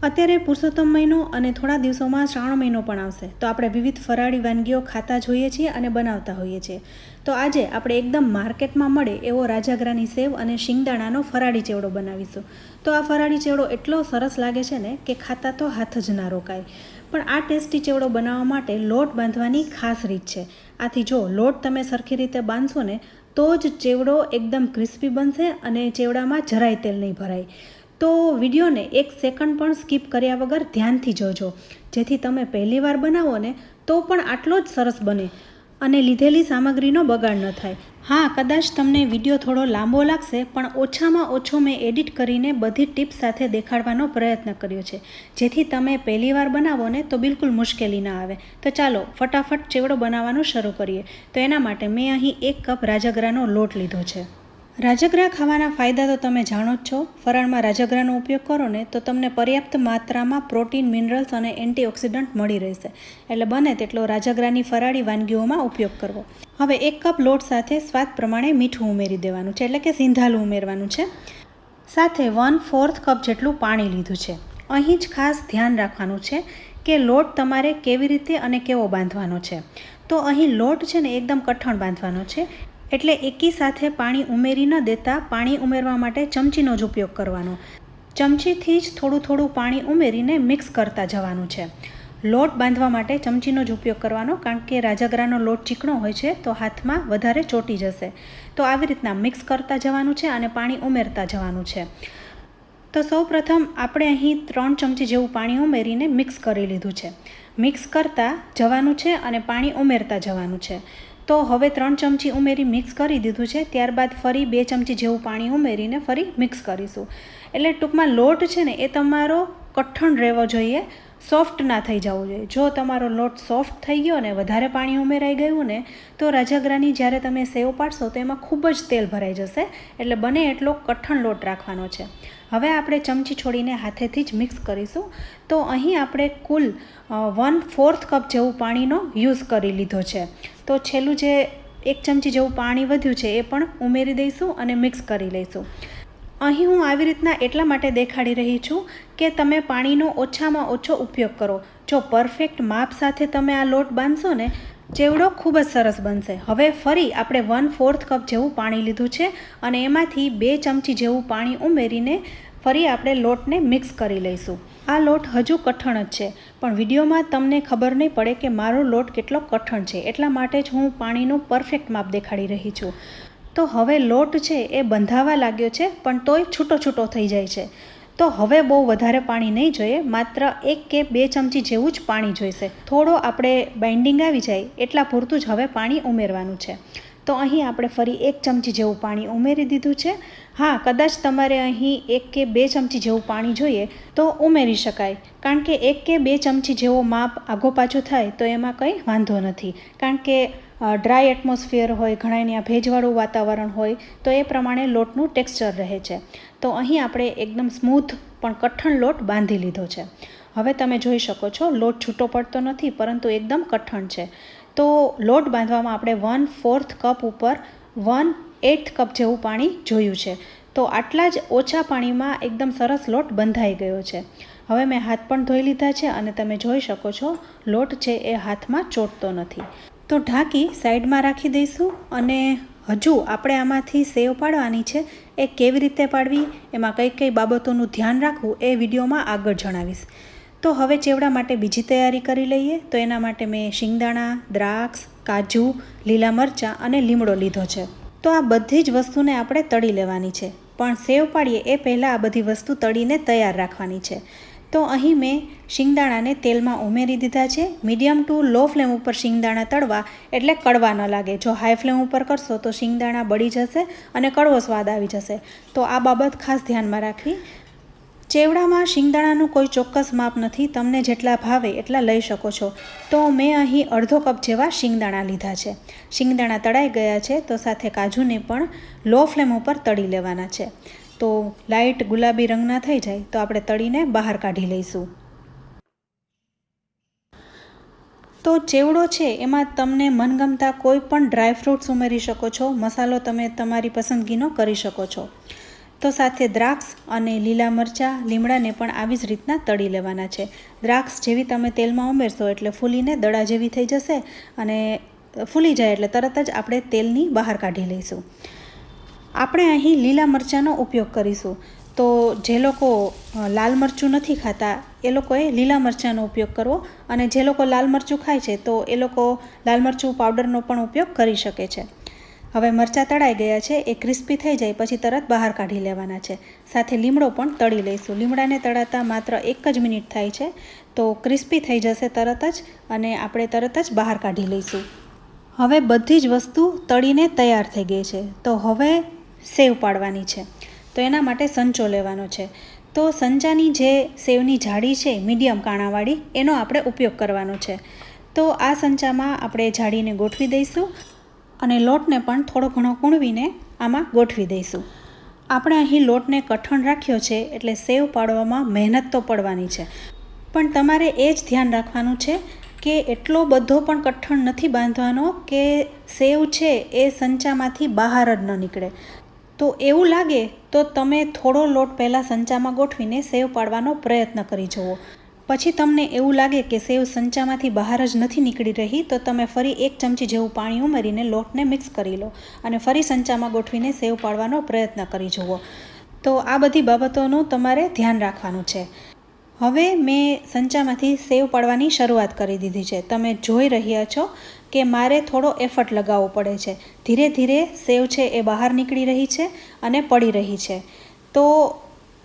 અત્યારે પુરુષોત્તમ મહિનો અને થોડા દિવસોમાં શ્રાવણ મહિનો પણ આવશે, તો આપણે વિવિધ ફરાળી વાનગીઓ ખાતા જોઈએ છીએ અને બનાવતા હોઈએ છીએ. તો આજે આપણે એકદમ માર્કેટમાં મળે એવો રાજગરાની સેવ અને શિંગદાણાનો ફરાળી ચેવડો બનાવીશું. તો આ ફરાળી ચેવડો એટલો સરસ લાગે છે ને કે ખાતા તો હાથ જ ના રોકાય. પણ આ ટેસ્ટી ચેવડો બનાવવા માટે લોટ બાંધવાની ખાસ રીત છે. આથી જો લોટ તમે સરખી રીતે બાંધશો ને તો જ ચેવડો એકદમ ક્રિસ્પી બનશે અને ચેવડામાં જરાય તેલ નહીં ભરાય. તો વિડીયોને 1 સેકન્ડ પણ સ્કીપ કર્યા વગર ધ્યાનથી જોજો, જેથી તમે પહેલીવાર બનાવો ને તો પણ આટલો જ સરસ બને અને લીધેલી સામગ્રીનો બગાડ ન થાય. હા, કદાચ તમને વિડીયો થોડો લાંબો લાગશે, પણ ઓછામાં ઓછો મેં એડિટ કરીને બધી ટિપ્સ સાથે દેખાડવાનો પ્રયત્ન કર્યો છે, જેથી તમે પહેલીવાર બનાવો ને તો બિલકુલ મુશ્કેલી ના આવે. તો ચાલો ફટાફટ ચેવડો બનાવવાનું શરૂ કરીએ. તો એના માટે મેં અહીં 1 કપ રાજગરાનો લોટ લીધો છે. રાજગરા ખાવાના ફાયદા તો તમે જાણો જ છો. ફરાળમાં રાજગરાનો ઉપયોગ કરો ને તો તમને પર્યાપ્ત માત્રામાં પ્રોટીન, મિનરલ્સ અને એન્ટીઓક્સિડન્ટ મળી રહેશે. એટલે બને તેટલો રાજગરાની ફરાળી વાનગીઓમાં ઉપયોગ કરવો. હવે 1 કપ લોટ સાથે સ્વાદ પ્રમાણે મીઠું ઉમેરી દેવાનું છે, એટલે કે સિંધાલું ઉમેરવાનું છે. સાથે 1/4 કપ જેટલું પાણી લીધું છે. અહીં જ ખાસ ધ્યાન રાખવાનું છે કે લોટ તમારે કેવી રીતે અને કેવો બાંધવાનો છે. તો અહીં લોટ છે ને એકદમ કઠણ બાંધવાનો છે, એટલે એકી સાથે પાણી ઉમેરી ન દેતા પાણી ઉમેરવા માટે ચમચીનો જ ઉપયોગ કરવાનો. ચમચીથી જ થોડું થોડું પાણી ઉમેરીને મિક્સ કરતા જવાનું છે. લોટ બાંધવા માટે ચમચીનો જ ઉપયોગ કરવાનો, કારણ કે રાજગરાનો લોટ ચીકણો હોય છે તો હાથમાં વધારે ચોંટી જશે. તો આવી રીતના મિક્સ કરતા જવાનું છે અને પાણી ઉમેરતા જવાનું છે. તો સૌપ્રથમ આપણે અહીં 3 ચમચી જેવું પાણી ઉમેરીને મિક્સ કરી લીધું છે. મિક્સ કરતા જવાનું છે અને પાણી ઉમેરતા જવાનું છે. તો હવે 3 ચમચી ઉમેરી મિક્સ કરી દીધું છે. ત્યારબાદ ફરી 2 ચમચી જેવું પાણી ઉમેરીને ફરી મિક્સ કરીશું. એટલે ટૂંકમાં લોટ છે ને એ તમારો કઠણ રહેવો જોઈએ, સોફ્ટ ના થઈ જવો જોઈએ. જો તમારો લોટ સોફ્ટ થઈ ગયો ને વધારે પાણી ઉમેરાઈ ગયું ને તો રાજગરાની જ્યારે તમે સેવ પાડશો તો એમાં ખૂબ જ તેલ ભરાઈ જશે. એટલે બને એટલો કઠણ લોટ રાખવાનો છે. હવે આપણે ચમચી છોડીને હાથેથી જ મિક્સ કરીશું. તો અહીં આપણે કુલ 1/4 કપ જેવું પાણીનો યુઝ કરી લીધો છે. તો છેલ્લું જે 1 ચમચી જેવું પાણી વધ્યું છે એ પણ ઉમેરી દઈશું અને મિક્સ કરી લઈશું. અહીં હું આવી રીતના એટલા માટે દેખાડી રહી છું કે તમે પાણીનો ઓછામાં ઓછો ઉપયોગ કરો. જો પરફેક્ટ માપ સાથે તમે આ લોટ બાંધશો ને ચેવડો ખૂબ જ સરસ બનશે. હવે ફરી આપણે 1/4 કપ જેવું પાણી લીધું છે અને એમાંથી 2 ચમચી જેવું પાણી ઉમેરીને ફરી આપણે લોટને મિક્સ કરી લઈશું. આ લોટ હજુ કઠણ જ છે, પણ વિડીયોમાં તમને ખબર નહીં પડે કે મારો લોટ કેટલો કઠણ છે, એટલા માટે જ હું પાણીનું પરફેક્ટ માપ દેખાડી રહી છું. તો હવે લોટ છે એ બંધાવા લાગ્યો છે, પણ તોય છૂટો છૂટો થઈ જાય છે. તો હવે બહુ વધારે પાણી નહીં જોઈએ, માત્ર 1 કે 2 ચમચી જેવું જ પાણી જોઈશે. થોડો આપણે બાઇન્ડિંગ આવી જાય એટલા પૂરતું જ હવે પાણી ઉમેરવાનું છે. તો અહીં આપણે ફરી 1 ચમચી જેવું પાણી ઉમેરી દીધું છે. હા, કદાચ તમારે અહીં 1 કે 2 ચમચી જેવું પાણી જોઈએ તો ઉમેરી શકાય, કારણ કે 1 કે 2 ચમચી જેવો માપ આઘો પાછું થાય તો એમાં કંઈ વાંધો નથી. કારણ કે ડ્રાય એટમોસ્ફિયર હોય, ઘણા ત્યાં ભેજવાળું વાતાવરણ હોય તો એ પ્રમાણે લોટનું ટેક્સચર રહે છે. તો અહીં આપણે એકદમ સ્મૂથ પણ કઠણ લોટ બાંધી લીધો છે. હવે તમે જોઈ શકો છો લોટ છૂટો પડતો નથી, પરંતુ એકદમ કઠણ છે. તો લોટ બાંધવામાં આપણે 1/4 કપ ઉપર 1/8 કપ જેવું પાણી જોયું છે. તો આટલા જ ઓછા પાણીમાં એકદમ સરસ લોટ બંધાઈ ગયો છે. હવે મેં હાથ પણ ધોઈ લીધા છે અને તમે જોઈ શકો છો લોટ છે એ હાથમાં ચોંટતો નથી. તો ઢાંકી સાઈડમાં રાખી દઈશું અને હજુ આપણે આમાંથી સેવ પાડવાની છે. એ કેવી રીતે પાડવી, એમાં કઈ કઈ બાબતોનું ધ્યાન રાખવું એ વિડીયોમાં આગળ જણાવીશ. તો હવે ચેવડા માટે બીજી તૈયારી કરી લઈએ. તો એના માટે મેં શિંગદાણા, દ્રાક્ષ, કાજુ, લીલા મરચાં અને લીમડો લીધો છે. તો આ બધી જ વસ્તુને આપણે તળી લેવાની છે, પણ સેવ પાડીએ એ પહેલાં આ બધી વસ્તુ તળીને તૈયાર રાખવાની છે. તો અહીં મેં શિંગદાણાને તેલમાં ઉમેરી દીધા છે. મીડિયમ ટુ લો ફ્લેમ ઉપર શિંગદાણા તળવા, એટલે કડવા ન લાગે. જો હાઈ ફ્લેમ ઉપર કરશો તો શિંગદાણા બળી જશે અને કડવો સ્વાદ આવી જશે. તો આ બાબત ખાસ ધ્યાનમાં રાખવી. ચેવડામાં શિંગદાણાનું કોઈ ચોક્કસ માપ નથી, તમને જેટલા ભાવે એટલા લઈ શકો છો. તો મેં અહીં અડધો કપ જેવા શિંગદાણા લીધા છે. શિંગદાણા તળાઈ ગયા છે તો સાથે કાજુને પણ લો ફ્લેમ ઉપર તળી લેવાના છે. તો લાઇટ ગુલાબી રંગના થઈ જાય તો આપણે તળીને બહાર કાઢી લઈશું. તો ચેવડો છે એમાં તમને મનગમતા કોઈ પણ ડ્રાય ફ્રૂટ્સ ઉમેરી શકો છો. મસાલો તમે તમારી પસંદગીનો કરી શકો છો. તો સાથે દ્રાક્ષ અને લીલા મરચાં, લીમડાને પણ આવી જ રીતના તળી લેવાના છે. દ્રાક્ષ જેવી તમે તેલમાં ઉમેરશો એટલે ફૂલીને દડા જેવી થઈ જશે અને ફૂલી જાય એટલે તરત જ આપણે તેલની બહાર કાઢી લઈશું. આપણે અહીં લીલા મરચાંનો ઉપયોગ કરીશું. તો જે લોકો લાલ મરચું નથી ખાતા એ લોકોએ લીલા મરચાંનો ઉપયોગ કરવો, અને જે લોકો લાલ મરચું ખાય છે તો એ લોકો લાલ મરચું પાવડરનો પણ ઉપયોગ કરી શકે છે. હવે મરચાં તળાઈ ગયા છે, એ ક્રિસ્પી થઈ જાય પછી તરત બહાર કાઢી લેવાના છે. સાથે લીમડો પણ તળી લઈશું. લીમડાને તળાતા માત્ર 1 જ મિનિટ થાય છે, તો ક્રિસ્પી થઈ જશે તરત જ, અને આપણે તરત જ બહાર કાઢી લઈશું. હવે બધી જ વસ્તુ તળીને તૈયાર થઈ ગઈ છે. તો હવે સેવ પાડવાની છે. તો એના માટે સંચો લેવાનો છે. તો સંચાની જે સેવની જાડી છે મીડિયમ કાણાવાળી, એનો આપણે ઉપયોગ કરવાનો છે. તો આ સંચામાં આપણે જાડીને ગોઠવી દઈશું અને લોટને પણ થોડો ઘણો કૂણવીને આમાં ગોઠવી દઈશું. આપણે અહીં લોટને કઠણ રાખ્યો છે એટલે સેવ પાડવામાં મહેનત તો પડવાની છે, પણ તમારે એ જ ધ્યાન રાખવાનું છે કે એટલો બધો પણ કઠણ નથી બાંધવાનો કે સેવ છે એ સંચામાંથી બહાર જ ન નીકળે. તો એવું લાગે તો તમે થોડો લોટ પહેલાં સંચામાં ગોઠવીને સેવ પાડવાનો પ્રયત્ન કરી જુઓ. પછી તમને એવું લાગે કે સેવ સંચામાંથી બહાર જ નથી નીકળી રહી, તો તમે ફરી 1 ચમચી જેવું પાણી ઉમેરીને લોટને મિક્સ કરી લો અને ફરી સંચામાં ગોઠવીને સેવ પાડવાનો પ્રયત્ન કરી જુઓ. તો આ બધી બાબતોનું તમારે ધ્યાન રાખવાનું છે. હવે મેં સંચામાંથી સેવ પાડવાની શરૂઆત કરી દીધી છે. તમે જોઈ રહ્યા છો કે મારે થોડો એફર્ટ લગાવવો પડે છે. ધીરે ધીરે સેવ છે એ બહાર નીકળી રહી છે અને પડી રહી છે. તો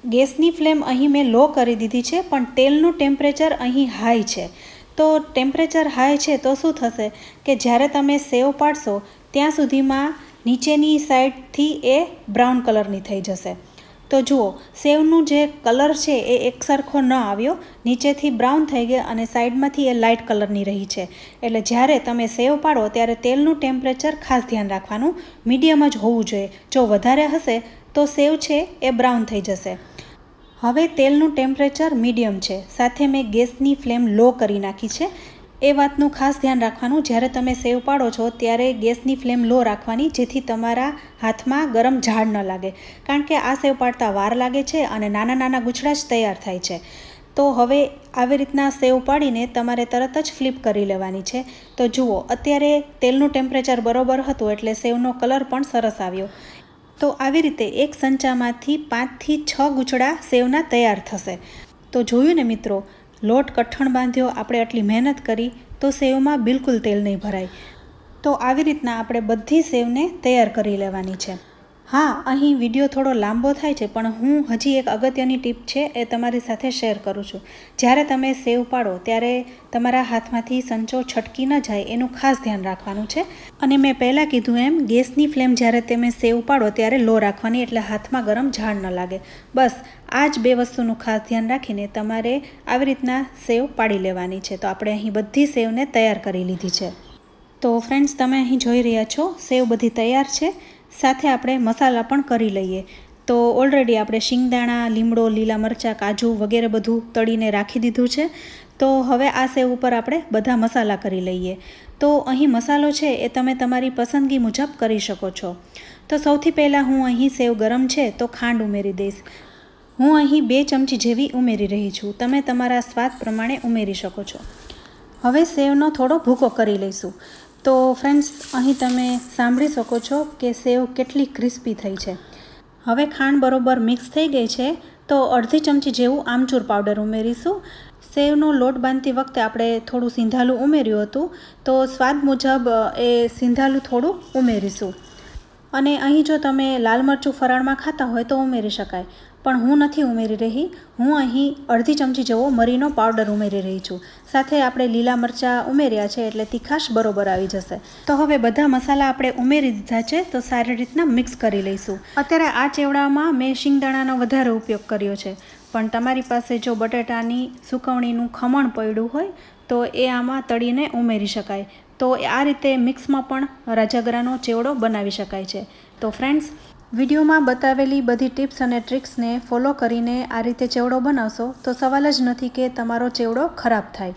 ગેસની ફ્લેમ અહીં મેં લો કરી દીધી છે, પણ તેલનું ટેમ્પરેચર અહીં હાઈ છે. તો ટેમ્પરેચર હાઈ છે તો શું થશે કે જ્યારે તમે સેવ પાડશો ત્યાં સુધીમાં નીચેની સાઈડથી એ બ્રાઉન કલરની થઈ જશે. તો જુઓ, સેવનું જે કલર છે એ એકસરખો ન આવ્યો, નીચેથી બ્રાઉન થઈ ગઈ અને સાઈડમાંથી એ લાઇટ કલરની રહી છે. એટલે જ્યારે તમે સેવ પાડો ત્યારે તેલનું ટેમ્પરેચર ખાસ ધ્યાન રાખવાનું, મીડિયમ જ હોવું જોઈએ. જો વધારે હશે તો સેવ છે એ બ્રાઉન થઈ જશે. હવે તેલનું ટેમ્પરેચર મીડિયમ છે, સાથે મેં ગેસની ફ્લેમ લો કરી નાખી છે. એ વાતનું ખાસ ધ્યાન રાખવાનું, જ્યારે તમે સેવ પાડો છો ત્યારે ગેસની ફ્લેમ લો રાખવાની, જેથી તમારા હાથમાં ગરમ ઝાડ ન લાગે. કારણ કે આ સેવ પાડતા વાર લાગે છે અને નાના નાના ગુછડા જ તૈયાર થાય છે. તો હવે આવી રીતના સેવ પાડીને તમારે તરત જ ફ્લિપ કરી લેવાની છે. તો જુઓ, અત્યારે તેલનું ટેમ્પરેચર બરોબર હતું એટલે સેવનો કલર પણ સરસ આવ્યો. તો આવી રીતે એક સંચામાંથી 5 થી 6 ગુચડા સેવના તૈયાર થશે. તો જોયું ને મિત્રો, લોટ કઠણ બાંધ્યો, આપણે આટલી મહેનત કરી, તો સેવમાં બિલકુલ તેલ નહીં ભરાય. તો આવી રીતના આપણે બધી સેવને તૈયાર કરી લેવાની છે. હા, અહીં વિડીયો થોડો લાંબો થાય છે, પણ હું હજી એક અગત્યની ટીપ છે એ તમારી સાથે શેર કરું છું. જ્યારે તમે સેવ પાડો ત્યારે તમારા હાથમાંથી સંચો છટકી ન જાય એનું ખાસ ધ્યાન રાખવાનું છે. અને મેં પહેલાં કીધું એમ, ગેસની ફ્લેમ જ્યારે તમે સેવ પાડો ત્યારે લો રાખવાની, એટલે હાથમાં ગરમ ઝાડ ન લાગે. બસ આ જ 2 વસ્તુનું ખાસ ધ્યાન રાખીને તમારે આવી રીતના સેવ પાડી લેવાની છે. તો આપણે અહીં બધી સેવને તૈયાર કરી લીધી છે. તો ફ્રેન્ડ્સ, તમે અહીં જોઈ રહ્યા છો સેવ બધી તૈયાર છે. સાથે આપણે મસાલા પણ કરી લઈએ. તો ઓલરેડી આપણે શિંગદાણા, લીમડો, લીલા મરચાં, કાજુ વગેરે બધું તળીને રાખી દીધું છે. તો હવે આ સેવ ઉપર આપણે બધા મસાલા કરી લઈએ. તો અહીં મસાલો છે એ તમે તમારી પસંદગી મુજબ કરી શકો છો. તો સૌથી પહેલાં હું અહીં સેવ ગરમ છે તો ખાંડ ઉમેરી દઈશ. હું અહીં 2 ચમચી જેવી ઉમેરી રહી છું. તમે તમારા સ્વાદ પ્રમાણે ઉમેરી શકો છો. હવે સેવનો થોડો ભૂકો કરી લઈશું. તો ફ્રેન્ડ્સ, અહીં તમે સાંભળી શકો છો કે સેવ કેટલી ક્રિસ્પી થઈ છે. હવે ખાંડ બરોબર મિક્સ થઈ ગઈ છે, તો અડધી ચમચી જેવું આમચૂર પાવડર ઉમેરીશું. સેવનો લોટ બાંધતી વખતે આપણે થોડું સિંધાલું ઉમેર્યું હતું, તો સ્વાદ મુજબ એ સિંધાલું થોડું ઉમેરીશું. અને અહીં જો તમે લાલ મરચું ફરાળમાં ખાતા હોય તો ઉમેરી શકાય, પણ હું નથી ઉમેરી રહી. હું અહીં અડધી ચમચી જેવો મરીનો પાવડર ઉમેરી રહી છું. સાથે આપણે લીલા મરચાં ઉમેર્યા છે એટલે તીખાશ બરોબર આવી જશે. તો હવે બધા મસાલા આપણે ઉમેરી દીધા છે, તો સારી રીતના મિક્સ કરી લઈશું. અત્યારે આ ચેવડામાં મેં શિંગદાણાનો વધારે ઉપયોગ કર્યો છે, પણ તમારી પાસે જો બટાટાની સુકવણીનું ખમણ પડ્યું હોય તો એ આમાં તળીને ઉમેરી શકાય. તો આ રીતે મિક્સમાં પણ રાજગરાનો ચેવડો બનાવી શકાય છે. તો ફ્રેન્ડ્સ, વિડીયોમાં બતાવેલી બધી ટિપ્સ અને ટ્રિક્સને ફોલો કરીને આ રીતે ચેવડો બનાવશો તો સવાલ જ નથી કે તમારો ચેવડો ખરાબ થાય.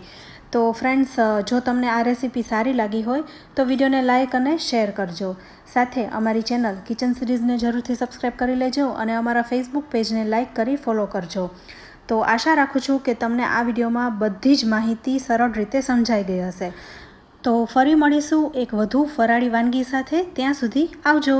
તો ફ્રેન્ડ્સ, જો તમને આ રેસીપી સારી લાગી હોય તો વિડીયોને લાઇક અને શેર કરજો. સાથે અમારી ચેનલ કિચન સિરીઝને જરૂરથી સબસ્ક્રાઈબ કરી લેજો અને અમારા ફેસબુક પેજને લાઇક કરી ફોલો કરજો. તો આશા રાખું છું કે તમને આ વિડીયોમાં બધી જ માહિતી સરળ રીતે સમજાઈ ગઈ હશે. તો ફરી મળીશું એક વધુ ફરાળી વાનગી સાથે. ત્યાં સુધી આવજો.